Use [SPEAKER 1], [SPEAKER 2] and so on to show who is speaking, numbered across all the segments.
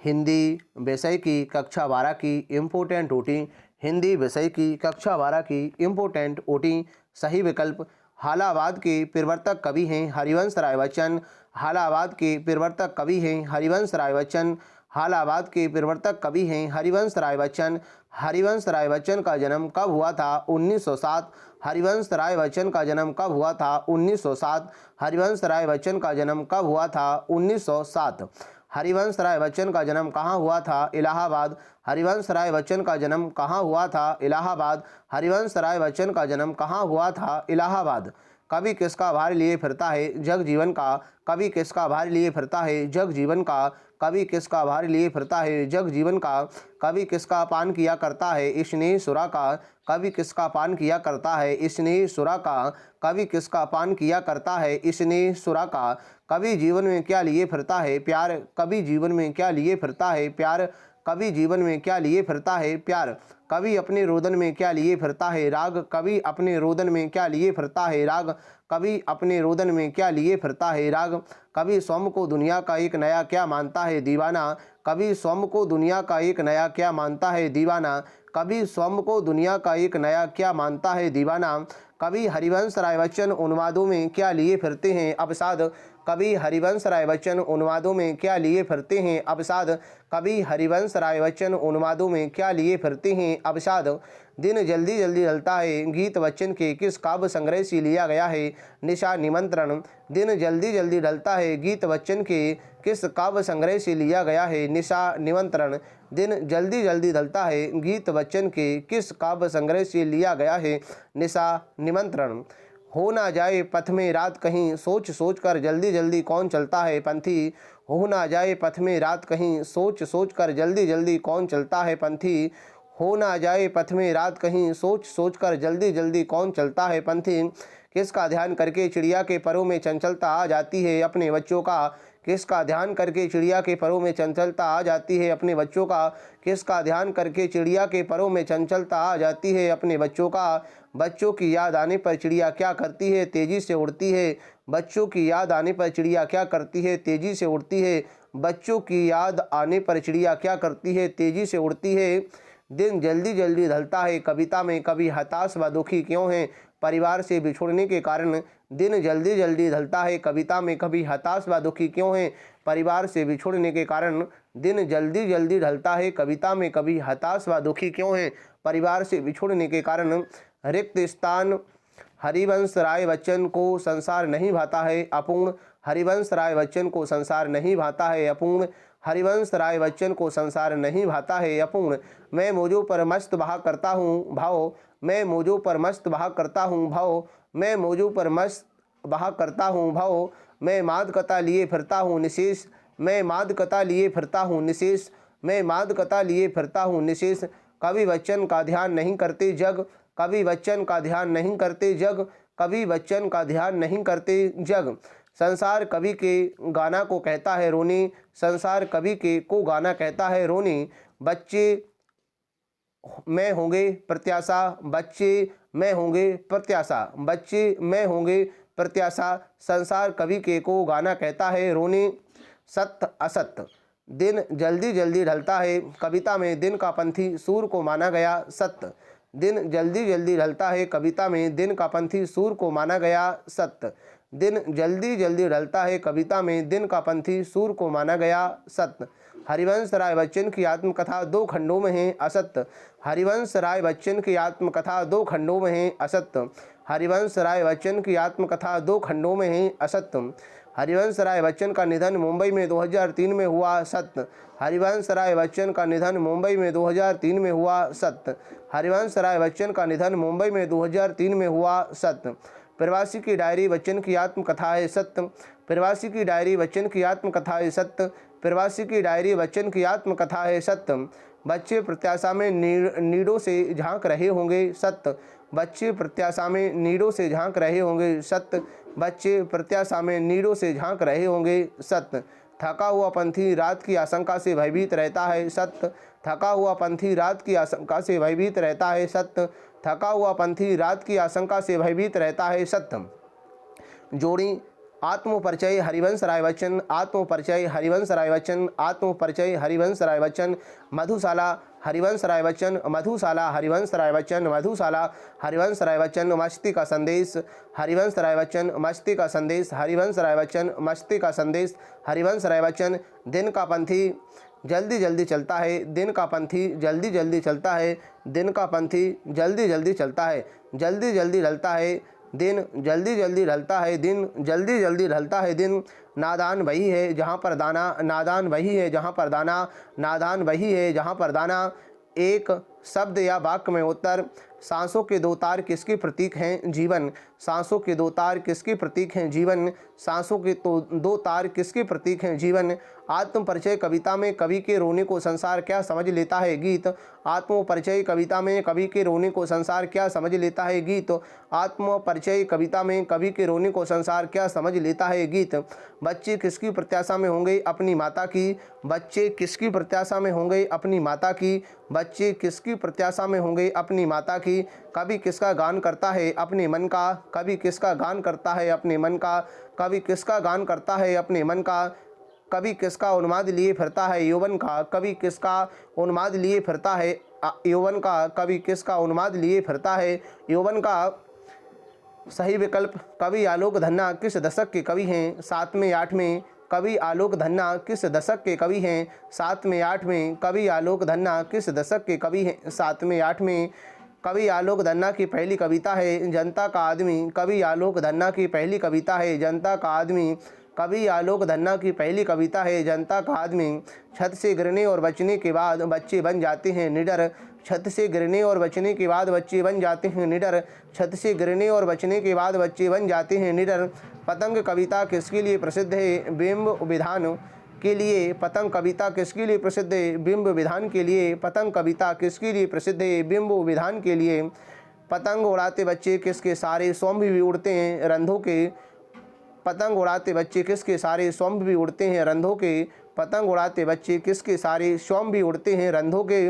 [SPEAKER 1] हिंदी विषय की कक्षा 12 की इम्पोर्टेंट ओटी। हिंदी विषय की कक्षा 12 की इम्पोर्टेंट ओटी। सही विकल्प हालावाद के प्रवर्तक कवि हैं हरिवंश राय बच्चन। हालावाद के प्रवर्तक कवि हैं हरिवंश राय बच्चन। हालावाद के प्रवर्तक कवि हैं हरिवंश राय बच्चन। हरिवंश राय बच्चन का जन्म कब हुआ था? 1907। हरिवंश राय बच्चन का जन्म कब हुआ था? 1907। हरिवंश राय बच्चन का जन्म कब हुआ था? 1907। हरिवंश राय बच्चन का जन्म कहाँ हुआ था? इलाहाबाद। हरिवंश राय बच्चन का जन्म कहाँ हुआ था? इलाहाबाद। हरिवंश राय बच्चन का जन्म कहाँ हुआ था? इलाहाबाद। कवि किसका भार लिए फिरता है? जग जीवन का। कवि किसका भार लिए फिरता है? जग जीवन का। कवि किसका भार लिए फिरता है? जग जीवन का। कवि किसका पान किया करता है? स्नेह सुरा का। कवि किसका पान किया करता है? स्नेह सुरा का। कवि किसका पान किया करता है? स्नेह सुरा का। कवि जीवन में क्या लिए फिरता है? प्यार। कवि जीवन में क्या लिए फिरता है? प्यार। कवि जीवन में क्या लिए फिरता है? प्यार। कवि अपने रोदन में क्या लिए फिरता है? राग। कवि अपने रोदन में क्या लिए फिरता है? राग। कवि अपने रोदन में क्या लिए फिरता है? राग। कवि स्वयं को दुनिया का एक नया क्या मानता है? दीवाना। कवि स्वयं को दुनिया का एक नया क्या मानता है? दीवाना। कवि स्वयं को दुनिया का एक नया क्या मानता है? दीवाना। कवि हरिवंश राय बच्चन उन्मादों में क्या लिए फिरते हैं? अवसाद। कवि हरिवंश राय बच्चन उन्मादों में क्या लिए फिरते हैं? अवसाद। कवि हरिवंश राय बच्चन उन्मादों में क्या लिए फिरते हैं? अवसाद। दिन जल्दी जल्दी ढलता है गीत बच्चन के किस काव्य संग्रह से लिया गया है? निशा निमंत्रण। दिन जल्दी जल्दी ढलता है गीत बच्चन के किस काव्य संग्रह से लिया गया है? निशा निमंत्रण। दिन जल्दी जल्दी ढलता है गीत बच्चन के किस काव्य संग्रह से लिया गया है? निशा निमंत्रण। हो ना जाए पथ में रात कहीं सोच सोच कर जल्दी जल्दी कौन चलता है? पंथी। हो ना जाए पथ में रात कहीं सोच सोच कर जल्दी जल्दी कौन चलता है? पंथी। हो ना जाए पथ में रात कहीं सोच सोच कर जल्दी जल्दी कौन चलता है? पंथी। किसका ध्यान करके चिड़िया के परों में चंचलता आ जाती है? अपने बच्चों का। किसका ध्यान करके चिड़िया के परों में चंचलता आ जाती है? अपने बच्चों का। किसका ध्यान करके चिड़िया के परों में चंचलता आ जाती है? अपने बच्चों का। बच्चों की याद आने पर चिड़िया क्या करती है? तेजी से उड़ती है। बच्चों की याद आने पर चिड़िया क्या करती है? तेजी से उड़ती है। बच्चों की याद आने पर चिड़िया क्या करती है? तेजी से उड़ती है। दिन जल्दी जल्दी ढलता है कविता में कवि हताश व दुखी क्यों है? परिवार से बिछुड़ने के कारण। दिन जल्दी जल्दी ढलता है कविता में कवि हताश व दुखी क्यों है? परिवार से बिछुड़ने के कारण। दिन जल्दी जल्दी ढलता है कविता में कवि हताश व दुखी क्यों है? परिवार से बिछुड़ने के कारण। रिक्त स्थान। हरिवंश राय बच्चन को संसार नहीं भाता है? अपूर्ण। हरिवंश राय बच्चन को संसार नहीं भाता है? अपूर्ण। हरिवंश राय बच्चन को संसार नहीं भाता है? अपूर्ण। मैं मौजों पर मस्त बहा करता हूँ भाव। मैं मौजों पर मस्त बहा करता हूँ भाव। मैं मौजों पर मस्त बहा करता हूँ भाव। मैं मादकता लिए फिरता हूँ निशेष। मैं मादकता लिए फिरता हूँ निशेष। मैं मादकता लिए फिरता हूँ निशेष। कवि बच्चन का ध्यान नहीं करते जग। कवि बच्चन का ध्यान नहीं करते जग। कवि बच्चन का ध्यान नहीं करते जग। संसार कवि के गाना को कहता है रोनी। संसार कवि के को गाना कहता है रोनी। बच्चे में होंगे प्रत्याशा। बच्चे में होंगे प्रत्याशा। बच्चे में होंगे प्रत्याशा। संसार कवि के को गाना कहता है रोनी। सत्य असत्य। दिन जल्दी जल्दी ढलता है कविता में दिन का पंथी सूर्य को माना गया। सत्य। दिन जल्दी जल्दी ढलता है कविता में दिन का पंथी सूर्य को माना गया। सत्य। दिन जल्दी जल्दी ढलता है कविता में दिन का पंथी सूर्य को माना गया। सत्य। हरिवंश राय बच्चन की आत्मकथा दो खंडों में है। असत्य। हरिवंश राय बच्चन की आत्मकथा दो खंडों में है। असत्य। हरिवंश राय बच्चन की आत्मकथा दो खंडों में है। असत्य। हरिवंश राय बच्चन का निधन मुंबई में 2003 में हुआ। सत्य। हरिवंश राय बच्चन का निधन मुंबई में 2003 में हुआ। सत्य। हरिवंश राय बच्चन का निधन मुंबई में 2003 में हुआ। सत्य। प्रवासी की डायरी बच्चन की आत्मकथा है। सत्य। प्रवासी की डायरी बच्चन की आत्मकथा है। सत्य। प्रवासी की डायरी बच्चन की आत्मकथा है। सत्य। बच्चे प्रत्याशा में नीड़ों से झांक रहे होंगे। सत्य। बच्चे प्रत्याशा में नीड़ों से झांक रहे होंगे। सत्य। बच्चे प्रत्याशा में नीड़ों से झांक रहे होंगे। सत्य। थका हुआ पंथी रात की आशंका से भयभीत रहता है। सत्य। थका हुआ पंथी रात की आशंका से भयभीत रहता है। सत्य। थका हुआ पंथी रात की आशंका से भयभीत रहता है। सत्य। जोड़ी आत्मपरिचय हरिवंश राय बच्चन, आत्मपरिचय हरिवंश राय बच्चन, आत्मपरिचय हरिवंश राय बच्चन। मधुशाला हरिवंश राय बच्चन, मधुशाला हरिवंश राय बच्चन, मधुशाला हरिवंश राय बच्चन। मस्ती का संदेश हरिवंश राय बच्चन, मस्ती का संदेश हरिवंश राय बच्चन, मस्ती का संदेश हरिवंश राय बच्चन। दिन का पंथी जल्दी जल्दी चलता है, दिन का पंथी जल्दी जल्दी चलता है, दिन का पंथी जल्दी जल्दी चलता है, जल्दी जल्दी ढलता है दिन, जल्दी जल्दी ढलता है दिन, जल्दी जल्दी ढलता है दिन। नादान वही है जहाँ पर दाना, नादान वही है जहाँ पर दाना, नादान वही है जहाँ पर दाना। एक शब्द या वाक्य में उत्तर। सांसों के दो तार किसके प्रतीक हैं? जीवन। सांसों के दो तार किसके प्रतीक हैं? जीवन। सांसों के तो दो तार किसके प्रतीक हैं? जीवन। आत्मपरिचय कविता में कवि के रोने को संसार क्या समझ लेता है? गीत। आत्मपरिचय कविता में कवि के रोने को संसार क्या समझ लेता है? गीत। आत्मपरिचय कविता में कवि के रोने को संसार क्या समझ लेता है? गीत। बच्चे किसकी प्रत्याशा में होंगे? अपनी माता की। बच्चे किसकी प्रत्याशा में होंगे? अपनी माता की। बच्चे किसकी प्रत्याशा में होंगे? अपनी माता की। कवि किसका गान करता है? अपने मन का। कवि किसका गान करता है? अपने मन का। कवि किसका गान करता है? अपने मन का। कवि किसका उन्माद लिए फिरता है? यौवन का। कवि किसका उन्माद लिए फिरता है? यौवन का। कवि किसका उन्माद लिए फिरता है? यौवन का। सही विकल्प। कवि आलोक धन्ना किस दशक के कवि हैं? 7वें 8वें। कवि आलोक धन्ना किस दशक के कवि हैं? 7वें 8वें। कवि आलोक धन्ना किस दशक के कवि हैं? 7वें 8वें। कवि आलोक धन्ना की पहली कविता है जनता का आदमी। कवि आलोक धन्ना की पहली कविता है जनता का आदमी। कवि आलोक धन्ना की पहली कविता है जनता का आदमी। छत से गिरने और बचने के बाद बच्चे बन जाते हैं निडर। छत से गिरने और बचने के बाद बच्चे बन जाते हैं निडर। छत से गिरने और बचने के बाद बच्चे बन जाते हैं निडर। पतंग कविता किसके लिए प्रसिद्ध है? बिंब विधान के लिए। पतंग कविता किसके लिए प्रसिद्ध है? बिंब विधान के लिए। पतंग कविता किसके लिए प्रसिद्ध है? बिंब विधान के लिए। पतंग उड़ाते बच्चे किसके सारे स्वयं भी उड़ते हैं रंधों के। पतंग उड़ाते बच्चे किसके सारे स्वयं भी उड़ते हैं रंधों के। पतंग उड़ाते बच्चे किसके सारे स्वयं भी उड़ते हैं रंधों के।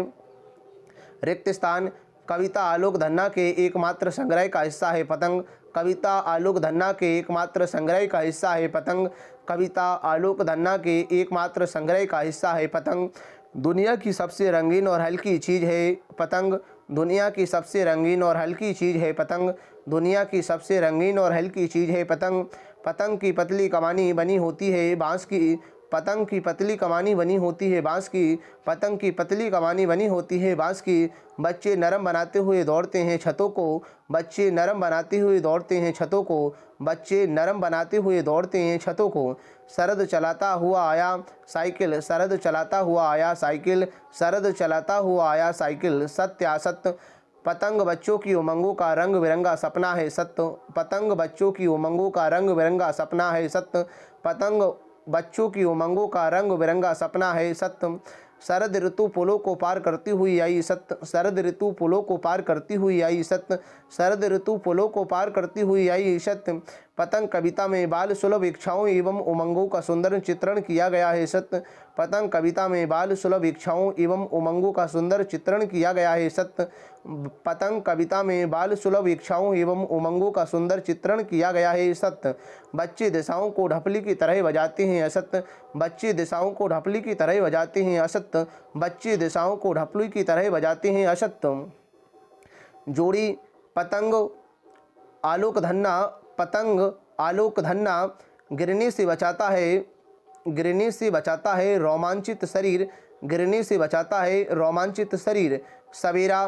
[SPEAKER 1] रिक्त स्थान कविता आलोक धन्ना के एकमात्र संग्रह का हिस्सा है पतंग। कविता आलोक धन्ना के एकमात्र संग्रह का हिस्सा है पतंग। कविता आलोक धन्ना के एकमात्र संग्रह का हिस्सा है पतंग। दुनिया की सबसे रंगीन और हल्की चीज़ है पतंग। दुनिया की सबसे रंगीन और हल्की चीज़ है पतंग। दुनिया की सबसे रंगीन और हल्की चीज़ है पतंग। पतंग की पतली कमानी बनी होती है बाँस की। पतंग की पतली कमानी बनी होती है बाँस की। पतंग की पतली कमानी बनी होती है बाँस की। बच्चे नरम बनाते हुए दौड़ते हैं छतों को। बच्चे नरम बनाते हुए दौड़ते हैं छतों को। बच्चे नरम बनाते हुए दौड़ते हैं छतों को। सरद चलाता हुआ आया साइकिल। सरद चलाता हुआ आया साइकिल। सरद चलाता हुआ आया साइकिल। सत्य असत्य पतंग बच्चों की उमंगों का रंग बिरंगा सपना है सत्य। पतंग बच्चों की उमंगों का रंग बिरंगा सपना है सत्य। पतंग बच्चों की उमंगों का रंग बिरंगा सपना है सत्य। शरद ऋतु पुलों को पार करती हुई आई सत्य। शरद ऋतु पुलों को पार करती हुई आई सत्य। शरद ऋतु पुलों को पार करती हुई आई सत्य। पतंग कविता में बाल सुलभ इच्छाओं एवं उमंगों का सुंदर चित्रण किया गया है सत्य। पतंग कविता में बाल सुलभ इच्छाओं एवं उमंगों का सुंदर चित्रण किया गया है सत्य। पतंग कविता में बाल सुलभ इच्छाओं एवं उमंगों का सुंदर चित्रण किया गया है सत्य। बच्चे दिशाओं को ढपली की तरह बजाते हैं असत्य। बच्चे दिशाओं को ढपली की तरह बजाते हैं असत्य। बच्चे दिशाओं को ढपली की तरह बजाते हैं असत्य। जोड़ी पतंग आलोक धन्ना। पतंग आलोक धन्ना गिरने से बचाता है। गिरने से बचाता है रोमांचित शरीर। गिरने से बचाता है रोमांचित शरीर। सवेरा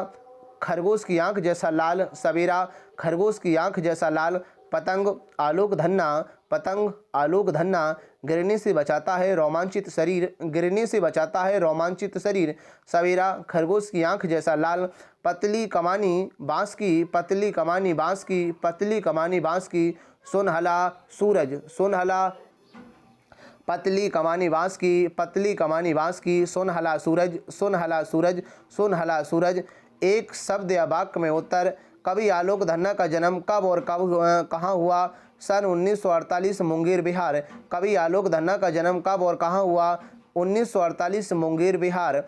[SPEAKER 1] खरगोश की आंख जैसा लाल। सवेरा खरगोश की आंख जैसा लाल। पतंग आलोक धन्ना। पतंग आलोक धन्ना गिरने से बचाता है रोमांचित शरीर। गिरने से बचाता है रोमांचित शरीर। सवेरा खरगोश की आंख जैसा लाल। पतली कमानी बाँस की। पतली कमानी बाँस की। पतली कमानी बाँस की। सुनहला सूरज। सुनहला पतली कमानी बाँस की। पतली कमानी बाँस की। सुनहला सूरज। सुनहला सूरज। सुनहला सूरज। एक शब्द या वाक्य में उत्तर। कवि आलोक धन्ना का जन्म कब और कहाँ हुआ? सन 1948 मुंगेर बिहार। कवि आलोक धन्ना का जन्म कब और कहाँ हुआ? 1948 मुंगेर बिहार।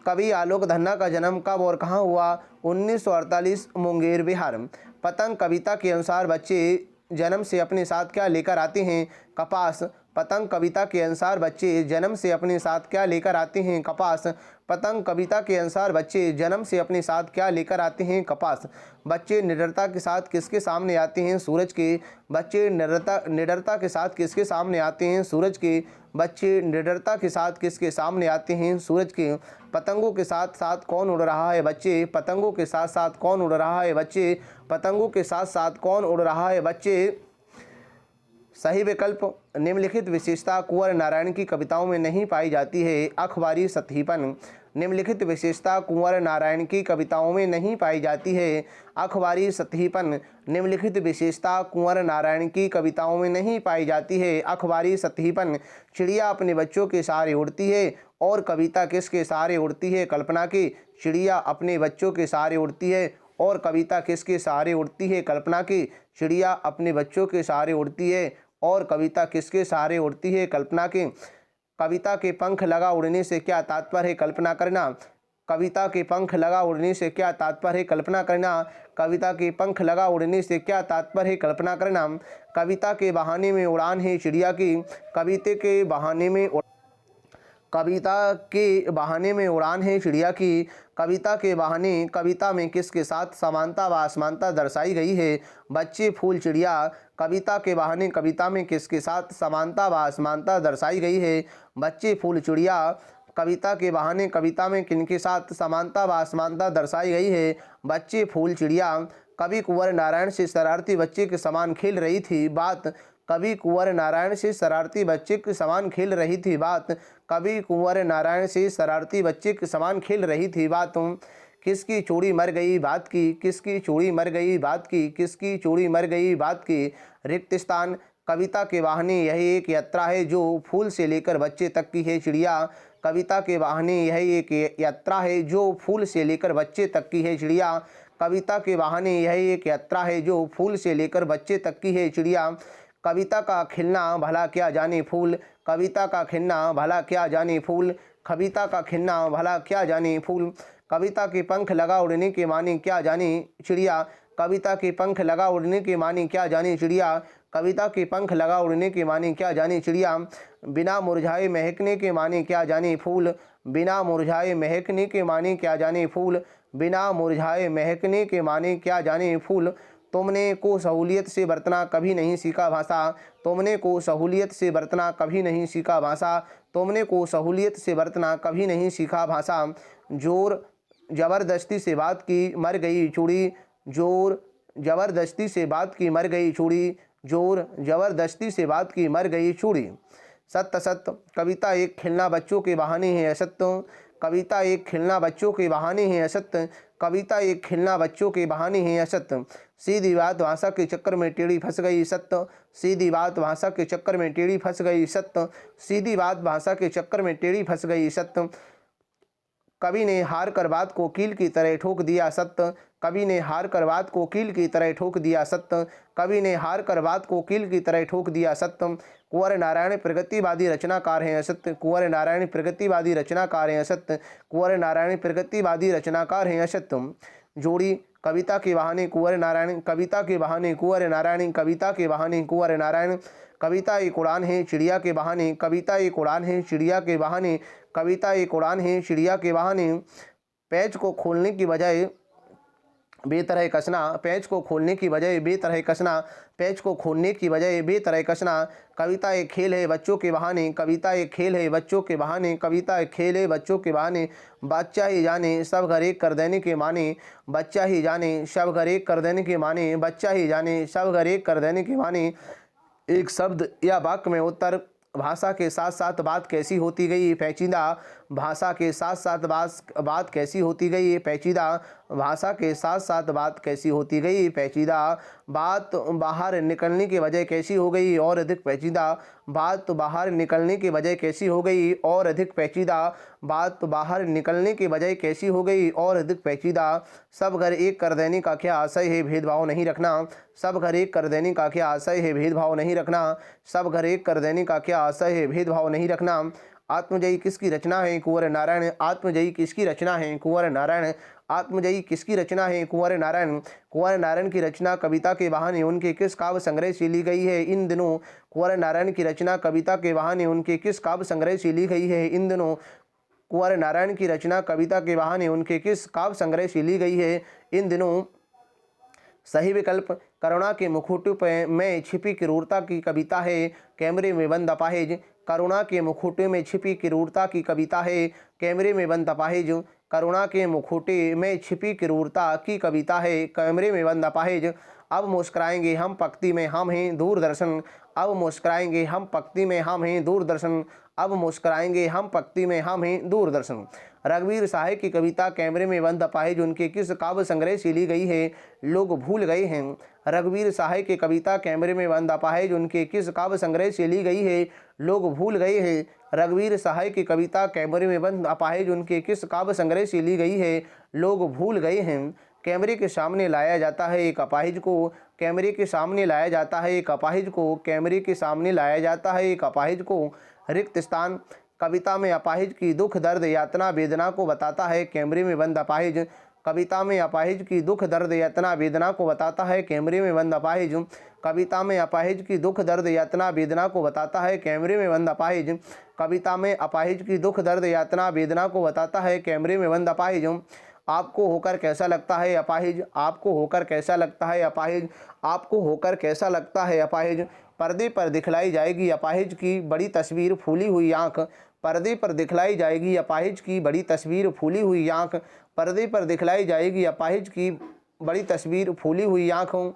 [SPEAKER 1] कवि आलोक धन्ना का जन्म कब और कहाँ हुआ? 1948 मुंगेर बिहार। पतंग कविता के अनुसार बच्चे जन्म से अपने साथ क्या लेकर आते हैं? कपास। पतंग कविता के अनुसार बच्चे जन्म से अपने साथ क्या लेकर आते हैं? कपास। पतंग कविता के अनुसार बच्चे जन्म से अपने साथ क्या लेकर आते हैं? कपास। बच्चे निडरता के साथ किसके सामने आते हैं? सूरज के। बच्चे निडरता के साथ किसके सामने आते हैं? सूरज के। बच्चे निडरता के साथ किसके सामने आते हैं? सूरज के। पतंगों के साथ साथ कौन उड़ रहा है? बच्चे। पतंगों के साथ साथ कौन उड़ रहा है? बच्चे। पतंगों के साथ साथ कौन उड़ रहा है? बच्चे। सही विकल्प। निम्नलिखित विशेषता कुंवर नारायण की कविताओं में नहीं पाई जाती है? अखबारी सतहीपन। निम्नलिखित विशेषता कुंवर नारायण की कविताओं में नहीं पाई जाती है? अखबारी सतहीपन। निम्नलिखित विशेषता कुंवर नारायण की कविताओं में नहीं पाई जाती है? अखबारी सतहीपन। चिड़िया अपने बच्चों के सहारे उड़ती है और कविता किसके सहारे उड़ती है? कल्पना की। चिड़िया अपने बच्चों के सहारे उड़ती है और कविता किसके सहारे उड़ती है? कल्पना की। चिड़िया अपने बच्चों के सहारे उड़ती है और कविता किसके सहारे उड़ती है? कल्पना की। कविता के पंख लगा उड़ने से क्या तात्पर्य है? कल्पना करना। कविता के पंख लगा उड़ने से क्या तात्पर्य है? कल्पना करना। कविता के पंख लगा उड़ने से क्या तात्पर्य है? कल्पना करना। कविता के बहाने में उड़ान है चिड़िया की। कविता के बहाने में उड़ान है चिड़िया की। कविता के बहाने कविता में किसके साथ समानता व असमानता दर्शाई गई है? बच्चे, फूल, चिड़िया। कविता के बहाने कविता में किसके साथ समानता व असमानता दर्शाई गई है? बच्चे, फूल, चिड़िया। कविता के बहाने कविता में किनके साथ समानता व असमानता दर्शाई गई है? बच्चे, फूल, चिड़िया। कवि कुंवर नारायण से शरारती बच्चे के समान खेल रही थी। बात। कवि कुंवर नारायण से शरारती बच्चे के समान खेल रही थी। बात। कवि कुंवर नारायण से शरारती बच्चे के समान खेल रही थी। बात। किसकी चूड़ी मर गई? बात की। किसकी चूड़ी मर गई? बात की। किसकी चूड़ी मर गई? बात की। रिक्त स्थान। कविता के बहाने यह एक यात्रा है जो फूल से लेकर बच्चे तक की है। चिड़िया। कविता के बहाने यह एक यात्रा है जो फूल से लेकर बच्चे तक की है। चिड़िया। कविता के बहाने यह एक यात्रा है जो फूल से लेकर बच्चे तक की है। चिड़िया। कविता का खिलना भला क्या जाने फूल। कविता का खिलना भला क्या जाने फूल। कविता का खिलना भला क्या जाने फूल। कविता के पंख लगा उड़ने के माने क्या जाने चिड़िया। कविता के पंख लगा उड़ने के माने क्या जाने चिड़िया। कविता के पंख लगा उड़ने के माने क्या जाने चिड़िया। बिना मुरझाए महकने के माने क्या जाने फूल। बिना मुरझाए महकने के माने क्या जाने फूल। बिना मुरझाए महकने के माने क्या जाने फूल। तुमने को सहूलियत से बरतना कभी नहीं सीखा भाषा। तुमने को सहूलियत से बरतना कभी नहीं सीखा भाषा। तुमने को सहूलियत से बरतना कभी नहीं सीखा भाषा। जोर जबरदस्ती से बात की मर गई चूड़ी। जोर जबरदस्ती से बात की मर गई चूड़ी। जोर जबरदस्ती से बात की मर गई चूड़ी। सत्य असत्य। कविता एक खिलना बच्चों के बहाने है। असत्य। कविता एक खिलना बच्चों के बहाने है। असत्य। कविता एक खिलना बच्चों के बहाने है। असत्य। सीधी बात भाषा के चक्कर में टेढ़ी फंस गई। सत्य। सीधी बात भाषा के चक्कर में टेढ़ी फंस गई। सत्य। सीधी बात भाषा के चक्कर में टेढ़ी फंस गई। सत्य। कवि ने हार कर बात को कील की तरह ठोक दिया। सत्य। कवि ने हार कर बात को कील की तरह ठोक दिया। सत्य। कवि ने हार कर बात को कील की तरह ठोक दिया। सत्य। कुंवर नारायण प्रगतिवादी रचनाकार हैं। असत्य। कुंवर नारायण प्रगतिवादी रचनाकार हैं। असत्य। कुंवर नारायण प्रगतिवादी रचनाकार हैं। असत्य। जोड़ी। कविता के बहाने कुंवर नारायण। कविता के बहाने कुंवर नारायण। कविता के बहाने कुंवर नारायण। कविता एक उड़ान है चिड़िया के बहाने। कविता एक उड़ान है चिड़िया के बहाने। कविता एक उड़ान है चिड़िया के बहाने। पेज को खोलने की बजाय बेतरह कसना। पेज को खोलने की बजाय बेतरह कसना। पेज को खोलने की बजाय बेतरह कसना। कविता एक खेल है बच्चों के बहाने। कविता एक खेल है बच्चों के बहाने। कविता एक खेल है बच्चों के बहाने। बच्चा ही जाने सब घर एक कर देने के माने। बच्चा ही जाने सब घर एक कर देने के माने। बच्चा ही जाने सब घर एक कर देने के माने। एक शब्द या वाक्य में उत्तर। भाषा के साथ साथ बात कैसी होती गई? पेचीदा। भाषा के साथ साथ बात कैसी होती गई? पेचीदा। भाषा के साथ साथ बात कैसी होती गई? पेचीदा। बात बाहर निकलने के बजाय कैसी हो गई? और अधिक पेचीदा। बात बाहर निकलने के बजाय कैसी हो गई? और अधिक पेचीदा। बात बाहर निकलने के बजाय कैसी हो गई? और अधिक पेचीदा। सब घर एक कर देने का क्या आशय है? भेदभाव नहीं रखना। सब घर एक कर देने का क्या आशय है? भेदभाव नहीं रखना। सब घर एक कर देने का क्या आशय है? भेदभाव नहीं रखना। आत्मजयी किसकी रचना है? कुंवर नारायण। आत्मजयी किसकी रचना है? कुंवर नारायण। आत्मजयी किसकी रचना है? कुंवर नारायण। कुंवर नारायण की रचना कविता के बहाने उनके किस काव्य संग्रह से ली गई है? इन दिनों कुंवर नारायण की रचना कविता के बहाने उनके किस काव्य संग्रह से ली गई है? इन दिनों कुंवर नारायण की रचना कविता के बहाने उनके किस काव्य संग्रह से ली गई है? इन दिनों सही विकल्प करुणा के मुखौटे में छिपी क्रूरता की कविता है कैमरे में बंद अपाहिज। करुणा के मुखौटे में छिपी क्रूरता की कविता है कैमरे में बंद अपाहिज। करुणा के मुखौटे में छिपी क्रूरता की कविता है कैमरे में बंद अपाहिज। अब मुस्कुराएंगे हम पंक्ति में हम हैं दूरदर्शन। अब मुस्कुराएंगे हम पंक्ति में हम हैं दूरदर्शन। अब मुस्कुराएंगे हम पंक्ति में हम हैं दूरदर्शन। रघुवीर सहाय की कविता कैमरे में बंद अपाहिज उनके किस काव्य संग्रह से ली गई है? लोग भूल गए हैं। रघुवीर सहाय की कविता कैमरे में बंद अपाहिज उनके किस काव्य संग्रह से ली गई है? लोग भूल गए हैं। रघुवीर सहाय की कविता कैमरे में बंद अपाहिज उनके किस काव्य संग्रह से ली गई है? लोग भूल गए हैं। कैमरे के सामने लाया जाता है एक अपाहिज को। कैमरे के सामने लाया जाता है एक अपाहिज को। कैमरे के सामने लाया जाता है एक अपाहिज को। रिक्त स्थान कविता में अपाहिज की दुख दर्द यातना वेदना को बताता है कैमरे में बंद अपाहिज। कविता में अपाहिज की दुख दर्द यातना वेदना को बताता है कैमरे में बंद अपाहिज। कविता में अपाहिज की दुख दर्द यातना वेदना को बताता है कैमरे में बंद अपाहिज। कविता में अपाहिज की दुख दर्द यातना वेदना को बताता है कैमरे में बंद अपाहिज। आपको होकर कैसा लगता है अपाहिज? आपको होकर कैसा लगता है अपाहिज? आपको होकर कैसा लगता है अपाहिज? पर्दे पर दिखलाई जाएगी अपाहिज की बड़ी तस्वीर फूली हुई आँख। पर्दे पर दिखलाई जाएगी अपाहिज की बड़ी तस्वीर फूली हुई आँख। पर्दे पर दिखलाई जाएगी अपाहिज की बड़ी तस्वीर फूली हुई आँखों।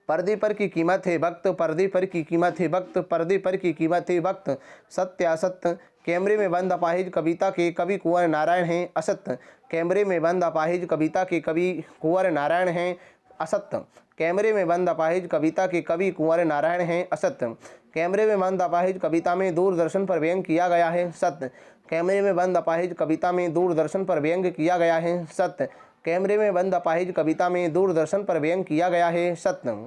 [SPEAKER 1] पर्दे पर की कीमत है वक्त। पर्दे पर की कीमत है वक्त। पर्दे पर की कीमत है वक्त। सत्य असत्य कैमरे में बंद अपाहिज कविता के कवि कुंवर नारायण हैं असत्य। कैमरे में बंद अपाहिज कविता के कवि कुंवर नारायण हैं असत्य। कैमरे में बंद अपाहिज कविता के कवि कुंवर नारायण हैं असत्य। कैमरे में बंद अपाहिज कविता में दूरदर्शन पर व्यंग किया गया है सत्य। कैमरे में बंद अपाहिज कविता में दूरदर्शन पर व्यंग किया गया है सत्य। कैमरे में बंद अपाहिज कविता में दूरदर्शन पर व्यंग किया गया है सत्य।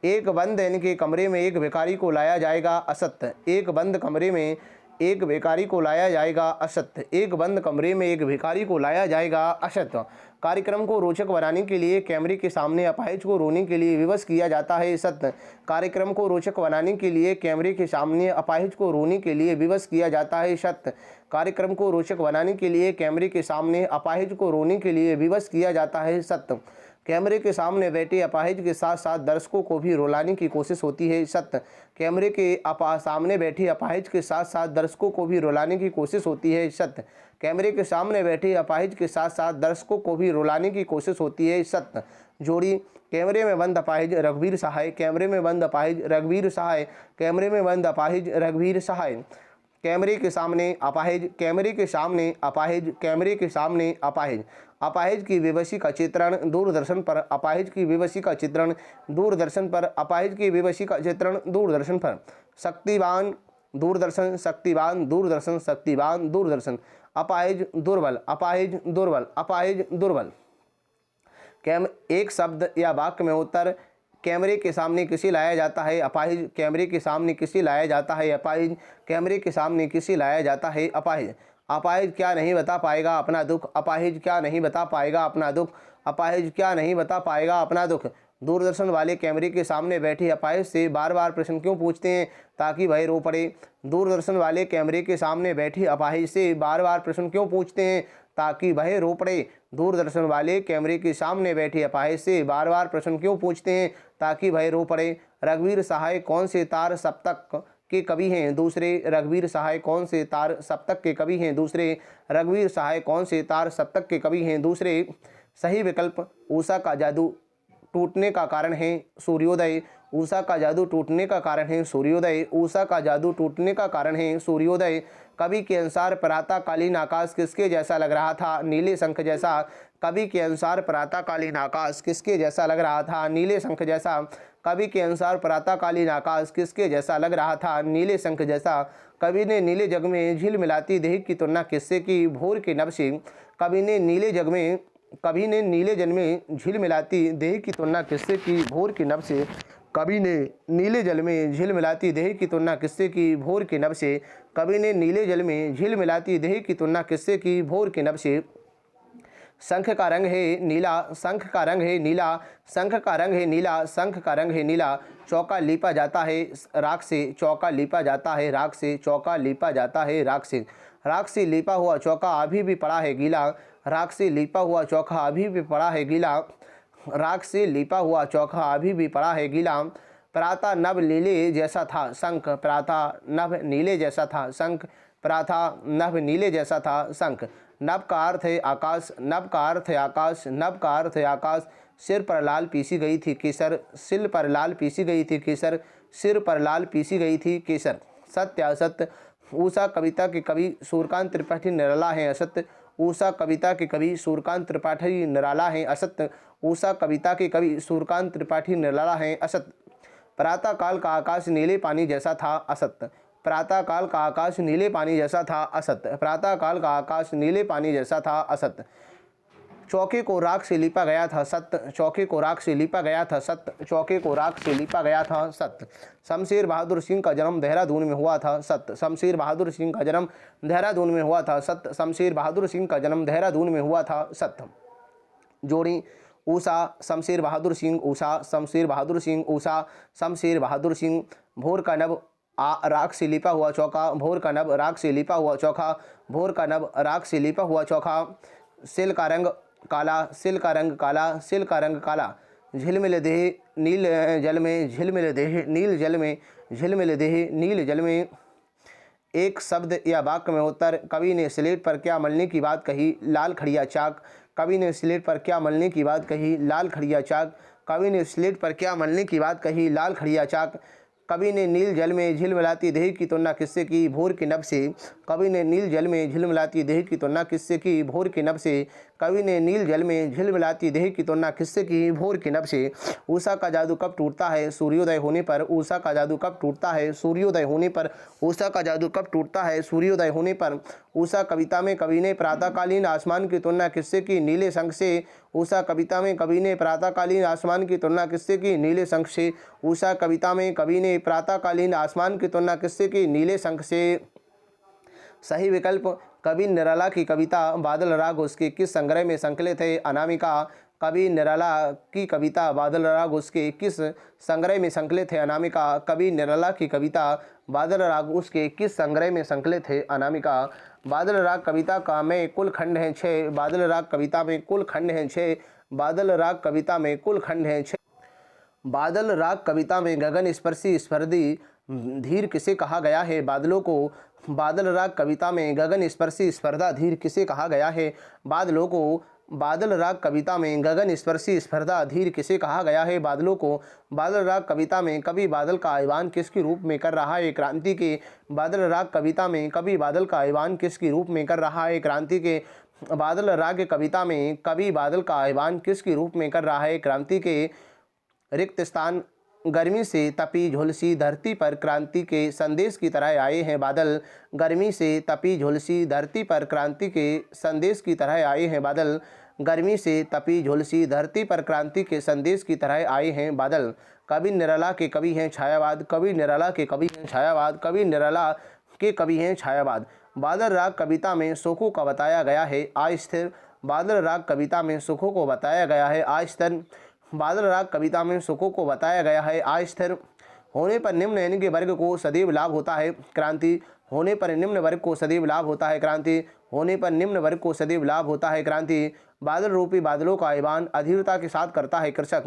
[SPEAKER 1] एक बंद इनके कमरे में एक भिखारी को लाया जाएगा असत्य। एक बंद कमरे में एक भिखारी को लाया जाएगा असत्य। एक बंद कमरे में एक भिखारी को लाया जाएगा असत्य। कार्यक्रम को रोचक बनाने के लिए कैमरे के सामने अपाहिज को रोने के लिए विवश किया जाता है सत्य। कार्यक्रम को रोचक बनाने के लिए कैमरे के सामने अपाहिज को रोने के लिए विवश किया जाता है सत्य। कार्यक्रम को रोचक बनाने के लिए कैमरे के सामने अपाहिज को रोने के लिए विवश किया जाता है सत्य। कैमरे के सामने बैठे अपाहिज के साथ साथ दर्शकों को भी रुलाने की कोशिश होती है सत्य। कैमरे के सामने बैठे अपाहिज के साथ साथ दर्शकों को भी रुलाने की कोशिश होती है सत्य। कैमरे के सामने बैठे अपाहिज के साथ साथ दर्शकों को भी रुलाने की कोशिश होती है सत्य। जोड़ी कैमरे में बंद अपाहिज रघुवीर सहाय। कैमरे में बंद अपाहिज रघुवीर सहाय। कैमरे में बंद अपाहिज रघुवीर सहाय। कैमरे के सामने अपाहिज। कैमरे के सामने अपाहिज। कैमरे के सामने अपाहिज। अपाहिज की बेबसी का चित्रण दूरदर्शन पर। अपाहिज की बेबसी का चित्रण दूरदर्शन पर। अपाहिज की बेबसी का चित्रण दूरदर्शन पर। शक्तिवान दूरदर्शन। शक्तिवान दूरदर्शन। शक्तिवान दूरदर्शन। अपाहिज दुर्बल। अपाहिज दुर्बल। अपाहिज दुर्बल। एक शब्द या वाक्य में उत्तर कैमरे के सामने किसे लाया जाता है अपाहिज। कैमरे के सामने किसे लाया जाता है अपाहिज। कैमरे के सामने किसे लाया जाता है अपाहिज। अपाहिज क्या नहीं बता पाएगा अपना दुख। अपाहिज क्या नहीं बता पाएगा अपना दुख। अपाहिज क्या नहीं बता पाएगा अपना दुख। दूरदर्शन वाले कैमरे के सामने बैठे अपाहिज से बार बार प्रश्न क्यों पूछते हैं? ताकि वह रो पड़े। दूरदर्शन वाले कैमरे के सामने बैठे अपाहिज से बार बार प्रश्न क्यों पूछते हैं? ताकि वह रो पड़े। दूरदर्शन वाले कैमरे के सामने बैठे अपाहिज से बार बार प्रश्न क्यों पूछते हैं? ताकि वह रो पड़े। रघुवीर सहाय कौन से तार सप्तक के कवि हैं? दूसरे। रघुवीर सहाय कौन से तार सप्तक के कवि हैं? दूसरे। रघुवीर सहाय कौन से तार सप्तक के कवि हैं? दूसरे। सही विकल्प उषा का जादू टूटने का कारण है सूर्योदय। उषा का जादू टूटने का कारण है सूर्योदय। उषा का जादू टूटने का कारण है सूर्योदय। कवि के अनुसार प्रातःकालीन आकाश किसके जैसा लग रहा था? नीले शंख जैसा। कवि के अनुसार प्रातःकालीन आकाश किसके जैसा लग रहा था? नीले शंख जैसा। कवि के अनुसार प्रातःकालीन आकाश किसके जैसा लग रहा था? नीले शंख जैसा। कवि ने नीले जग में झिलमिलाती देह की तुलना किससे की? भोर के नभ से। कवि ने नीले जग में झिलमिलाती देह की तुलना किससे की? भोर के नभ से। कवि ने नीले जल में झिलमिलाती देह की तुलना किससे की, भोर के नभ से। कवि ने नीले जल में झिलमिलाती देह की तुलना किससे की, भोर के नभ से। शंख का रंग है नीला, शंख का रंग है नीला, शंख का रंग है नीला, शंख का रंग है नीला। चौका लीपा जाता है राख से, चौका लीपा जाता है राख से, चौका लीपा जाता है राख से। राख से लीपा हुआ चौका अभी भी पड़ा है गीला, राख से लीपा हुआ चौका अभी भी पड़ा है गीला, राख से लीपा हुआ चौका अभी भी पड़ा है गीला। प्रातः नभ नीले जैसा था शंख, प्रातः नभ नीले जैसा था शंख, प्रातः नभ नीले जैसा था शंख। नभ का अर्थ है आकाश, नभ का अर्थ है आकाश, नभ का अर्थ है आकाश। सिर पर लाल पीसी गई थी केसर, सिर पर लाल पीसी गई थी केसर, सिर पर लाल पीसी गई थी केसर। सत्य असत्य। उषा कविता के कवि सूर्यकांत त्रिपाठी निराला है असत्य, उषा कविता के कवि सूर्यकांत त्रिपाठी निराला है असत्य, उषा कविता के कवि सूर्यकांत त्रिपाठी निराला है असत्य। प्रातः काल का आकाश नीले पानी जैसा था असत्य, प्रातः काल का आकाश नीले पानी जैसा था असत्य, प्रातः काल का आकाश नीले पानी जैसा था असत्य। चौके को राख से लिपा गया था सत्य, चौके को राख से लिपा गया था सत्य, चौके को राख से लिपा गया था सत्य। शमशेर बहादुर सिंह का जन्म देहरादून में हुआ था सत्य, शमशेर बहादुर सिंह का जन्म देहरादून में हुआ था सत्य, शमशेर बहादुर सिंह का जन्म देहरादून में हुआ था सत्य। जोड़ी उषा शमशेर बहादुर सिंह, उषा शमशेर बहादुर सिंह, उषा शमशेर बहादुर सिंह। भोर का नभ राख से लिपा हुआ चौका, भोर का नभ राख से लिपा हुआ चौका, भोर का नभ राख से लिपा हुआ चौका। सिल का रंग काला, सिल का रंग काला, सिल का रंग काला। झिलमिल देह नील जल में, झिलमिल देह नील जल में, झिलमिल देह नील जल में। एक शब्द या वाक्य में उत्तर। कवि ने स्लेट पर क्या मलने की बात कही, लाल खड़िया चाक। कवि ने स्लेट पर क्या मलने की बात कही, लाल खड़िया चाक। कवि ने स्लेट पर क्या मलने की बात कही, लाल खड़िया चाक। कवि ने नील जल में झिलमिलाती देह की तुलना किससे की, भोर के नभ से। कवि ने नील जल में झिलमिलाती देह की तुलना किससे की, भोर के नभ से। कवि ने नील जल में झिलमिलाती देह की तुलना किससे की, भोर के नभ से। उषा का जादू कब टूटता है, सूर्योदय होने पर। उषा का जादू कब टूटता है, सूर्योदय होने पर। उषा का जादू कब टूटता है, सूर्योदय होने पर। उषा कविता में कवि ने प्रातःकालीन आसमान की तुलना किससे की, नीले शंख से। उषा कविता में कवि ने प्रातःकालीन आसमान की तुलना किससे की, नीले शंख से। उषा कविता में कवि ने प्रातःकालीन आसमान की तुलना किससे की, नीले शंख से। सही विकल्प। कवि निराला की कविता बादल राग उसके किस संग्रह में संकलित है, अनामिका। कवि निराला की कविता बादल राग उसके किस संग्रह में संकलित है, अनामिका। कवि निराला की कविता बादल राग उसके किस संग्रह में संकलित है, अनामिका। बादल राग कविता का में कुल खंड हैं 6, बादल राग कविता में कुल खंड हैं 6, बादल राग कविता में कुल खंड हैं 6। बादल राग कविता में गगन स्पर्शी स्पर्धी धीर किसे कहा गया है, बादलों को। बादल राग कविता में गगन स्पर्शी स्पर्धा धीर किसे कहा गया है, बादलों को। बादल राग कविता में गगन स्पर्शी स्पर्धा धीर किसे कहा गया है, बादलों को। बादल राग कविता में कवि बादल का आह्वान किसके रूप में कर रहा है, क्रांति के। बादल राग कविता में कवि बादल का आह्वान किसके रूप में कर रहा है, क्रांति के। बादल राग कविता में कवि बादल का आह्वान किसके रूप में कर रहा है, क्रांति के। रिक्त स्थान। गर्मी से तपी झुलसी धरती पर क्रांति के संदेश की तरह आए हैं बादल। गर्मी से तपी झुलसी धरती पर क्रांति के संदेश की तरह आए हैं बादल। गर्मी से तपी झुलसी धरती पर क्रांति के संदेश की तरह आए हैं बादल। कवि निराला के कवि हैं छायावाद, कवि निराला के कवि हैं छायावाद, कवि निराला के कवि हैं छायावाद। बादल राग कविता में सुखों का बताया गया है अस्थिर। बादल राग कविता में सुखों को बताया गया है अस्थिर। बादल राग कविता में सुखों को बताया गया है अस्थिर। होने पर निम्न यानी के वर्ग को सदैव लाभ होता है, क्रांति। होने पर निम्न वर्ग को सदैव लाभ होता है, क्रांति। होने पर निम्न वर्ग को सदैव लाभ होता है, क्रांति। बादल रूपी बादलों का आह्वान अधीरता के साथ करता है कृषक।